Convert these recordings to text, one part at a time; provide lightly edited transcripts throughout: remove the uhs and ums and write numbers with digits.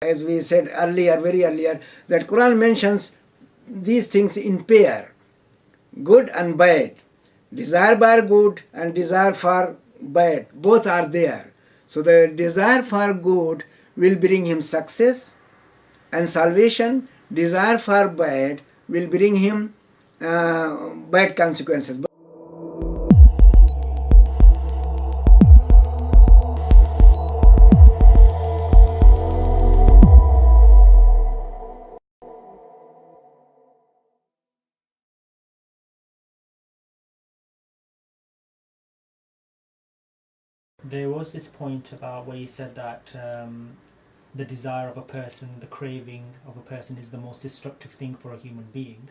As we said earlier, very earlier, that Quran mentions these things in pair, good and bad. Desire for good and desire for bad, both are there. So the desire for good will bring him success and salvation. Desire for bad will bring him bad consequences. There was this point about where you said that the desire of a person, the craving of a person is the most destructive thing for a human being.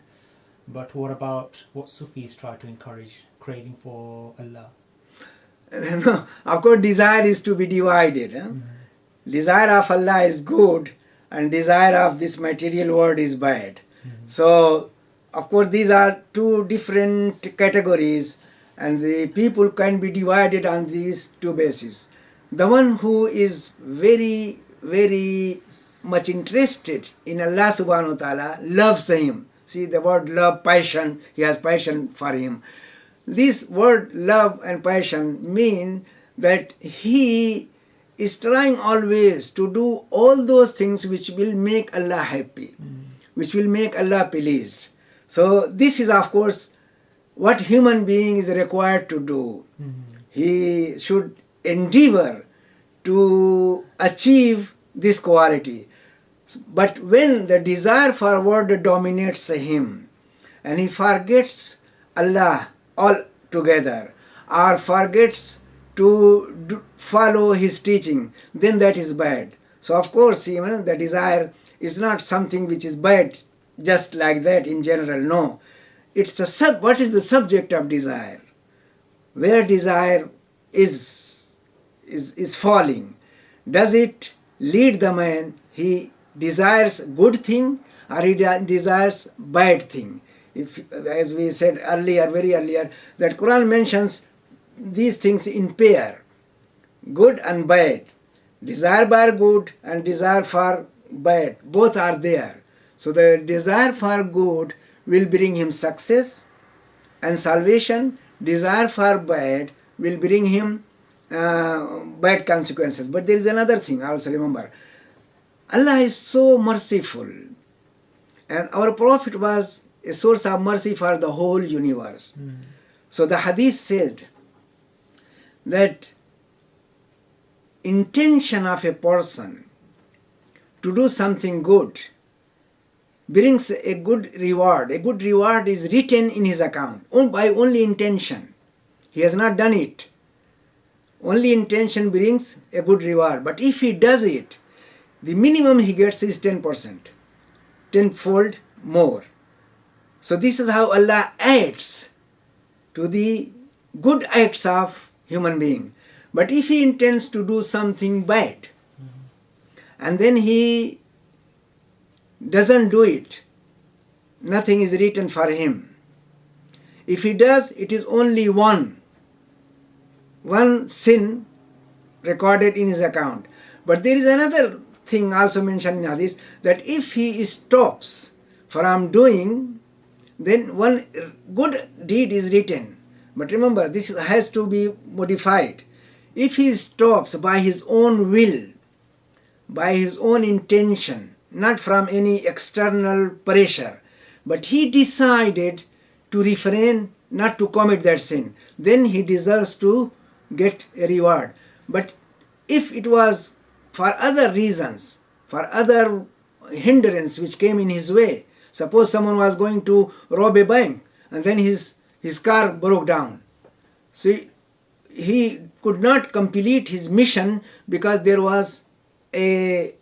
But what about what Sufis try to encourage, craving for Allah? No, of course, desire is to be divided. Desire of Allah is good and desire of this material world is bad. So, of course, these are two different categories, and the people can be divided on these two bases. The one who is very, very much interested in Allah subhanahu wa ta'ala loves him. See the word love, passion, he has passion for him. This word love and passion mean that he is trying always to do all those things which will make Allah happy, which will make Allah pleased. So this is of course what human being is required to do. He should endeavor to achieve this quality. But when the desire for world dominates him and he forgets Allah altogether or forgets to follow his teaching, then that is bad. So of course, even the desire is not something which is bad just like that in general. No, it's a what is the subject of desire? Where desire is falling, does it lead the man? He desires good thing or he desires bad thing. If, as we said earlier, very earlier, that Quran mentions these things in pair, good and bad. Desire for good and desire for bad, both are there. So the desire for good will bring him success and salvation. Desire for bad will bring him bad consequences. But there is another thing also, remember. Allah is so merciful, and our Prophet was a source of mercy for the whole universe. So the hadith said that intention of a person to do something good brings a good reward. A good reward is written in his account by only intention. He has not done it. Only intention brings a good reward. But if he does it, the minimum he gets is 10%, tenfold more. So this is how Allah adds to the good acts of human being. But if he intends to do something bad, and then he doesn't do it, nothing is written for him. If he does, it is only one sin recorded in his account. But there is another thing also mentioned in hadith, that if he stops from doing, then one good deed is written. But remember, this has to be modified. If he stops by his own will, by his own intention, not from any external pressure, but he decided to refrain, not to commit that sin, then he deserves to get a reward. But if it was for other reasons, for other hindrance which came in his way, suppose someone was going to rob a bank and then his car broke down. So he could not complete his mission because there was an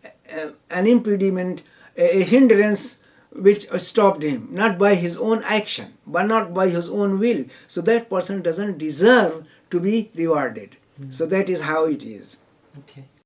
impediment, a hindrance which stopped him, not by his own action, but not by his own will. So that person doesn't deserve to be rewarded. So that is how it is. Okay.